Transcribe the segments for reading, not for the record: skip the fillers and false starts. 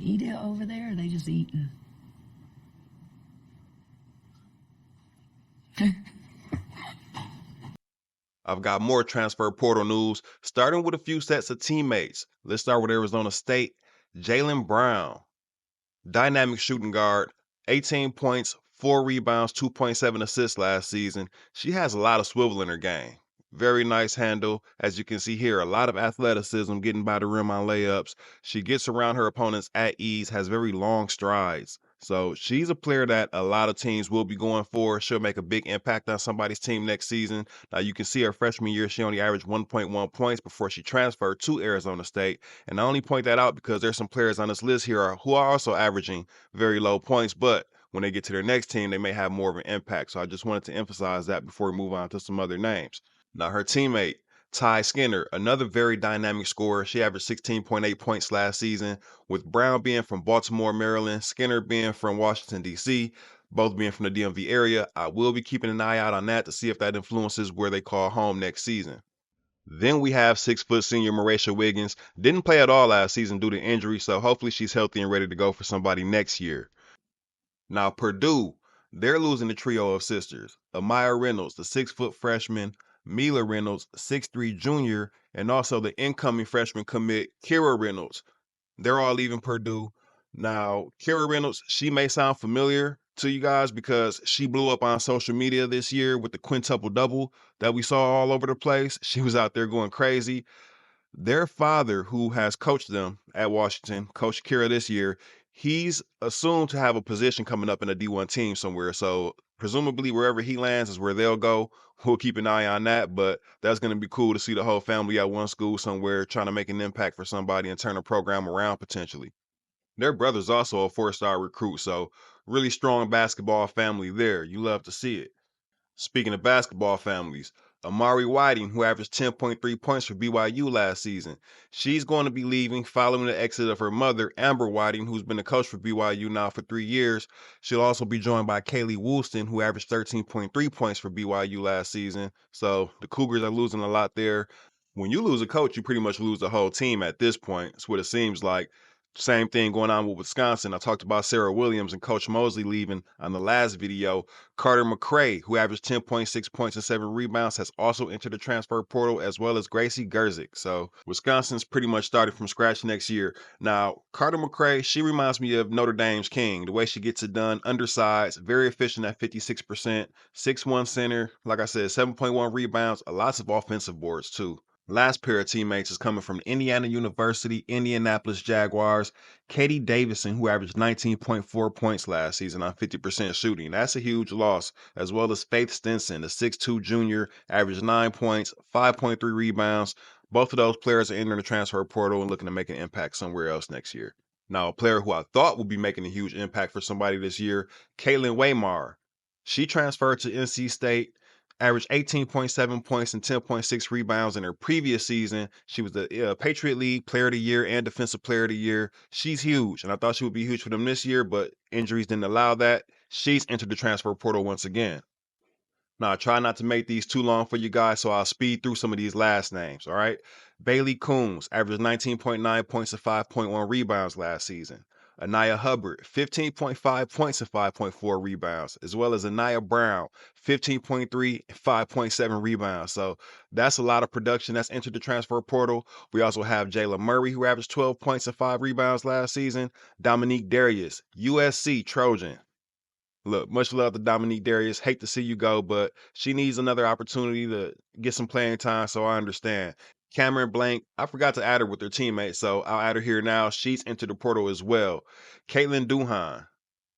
Eat it over there, or they just eating? I've got more transfer portal news, starting with a few sets of teammates. Let's start with Arizona State. Jalyn Brown, dynamic shooting guard, 18 points, 4 rebounds, 2.7 assists last season. She has a lot of swivel in her game. Very nice handle. As you can see here, a lot of athleticism getting by the rim on layups. She gets around her opponents at ease, has very long strides. So she's a player that a lot of teams will be going for. She'll make a big impact on somebody's team next season. Now, you can see her freshman year, she only averaged 1.1 points before she transferred to Arizona State. And I only point that out because there's some players on this list here who are also averaging very low points, but when they get to their next team, they may have more of an impact. So I just wanted to emphasize that before we move on to some other names. Now, her teammate, Ty Skinner, another very dynamic scorer. She averaged 16.8 points last season, with Brown being from Baltimore, Maryland, Skinner being from Washington, D.C., both being from the DMV area. I will be keeping an eye out on that to see if that influences where they call home next season. Then we have 6-foot senior Marisha Wiggins. Didn't play at all last season due to injury, so hopefully she's healthy and ready to go for somebody next year. Now, Purdue, they're losing the trio of sisters. Amaya Reynolds, the 6-foot freshman, Mila Reynolds, 6'3 junior, and also the incoming freshman commit, Kira Reynolds. They're all leaving Purdue. Now, Kira Reynolds, she may sound familiar to you guys because she blew up on social media this year with the quintuple double that we saw all over the place. She was out there going crazy. Their father, who has coached them at Washington, Coach Kira this year, he's assumed to have a position coming up in a D1 team somewhere. So presumably wherever he lands is where they'll go. We'll keep an eye on that, but that's going to be cool to see the whole family at one school somewhere trying to make an impact for somebody and turn a program around potentially. Their brother's also a 4-star recruit, so really strong basketball family there. You love to see it. Speaking of basketball families, Amari Whiting, who averaged 10.3 points for BYU last season, she's going to be leaving following the exit of her mother, Amber Whiting, who's been a coach for BYU now for 3 years. She'll also be joined by Kaylee Woolston, who averaged 13.3 points for BYU last season. So the Cougars are losing a lot there. When you lose a coach, you pretty much lose the whole team at this point. That's what it seems like. Same thing going on with Wisconsin. I talked about Sarah Williams and Coach Mosley leaving on the last video. Carter McCray, who averaged 10.6 points and 7 rebounds, has also entered the transfer portal, as well as Gracie Gerzik. So Wisconsin's pretty much started from scratch next year. Now, Carter McCray, she reminds me of Notre Dame's King. The way she gets it done, undersized, very efficient at 56%, 6'1 center, like I said, 7.1 rebounds, lots of offensive boards too. Last pair of teammates is coming from Indiana University, Indianapolis Jaguars. Katie Davison, who averaged 19.4 points last season on 50% shooting. That's a huge loss, as well as Faith Stinson, the 6'2 junior, averaged 9 points, 5.3 rebounds. Both of those players are entering the transfer portal and looking to make an impact somewhere else next year. Now, a player who I thought would be making a huge impact for somebody this year, Caitlyn Weimar. She transferred to NC State, averaged 18.7 points and 10.6 rebounds in her previous season. She was the Patriot League Player of the Year and Defensive Player of the Year. She's huge, and I thought she would be huge for them this year, but injuries didn't allow that. She's entered the transfer portal once again. Now, I try not to make these too long for you guys, so I'll speed through some of these last names, all right? Bailey Coombs averaged 19.9 points and 5.1 rebounds last season. Anaya Hubbard, 15.5 points and 5.4 rebounds, as well as Anaya Brown, 15.3 and 5.7 rebounds. So that's a lot of production that's entered the transfer portal. We also have Jayla Murray, who averaged 12 points and 5 rebounds last season. Dominique Darius, USC Trojan. Look, much love to Dominique Darius. Hate to see you go, but she needs another opportunity to get some playing time, so I understand. Cameron Blank, I forgot to add her with her teammate, so I'll add her here now. She's entered the portal as well. Caitlin Duhan,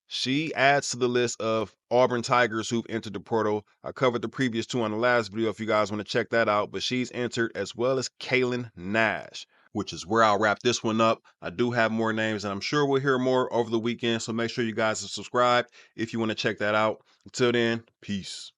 she adds to the list of Auburn Tigers who've entered the portal. I covered the previous two on the last video if you guys want to check that out, but she's entered, as well as Kaylin Nash, which is where I'll wrap this one up. I do have more names, and I'm sure we'll hear more over the weekend, so make sure you guys are subscribed if you want to check that out. Until then, peace.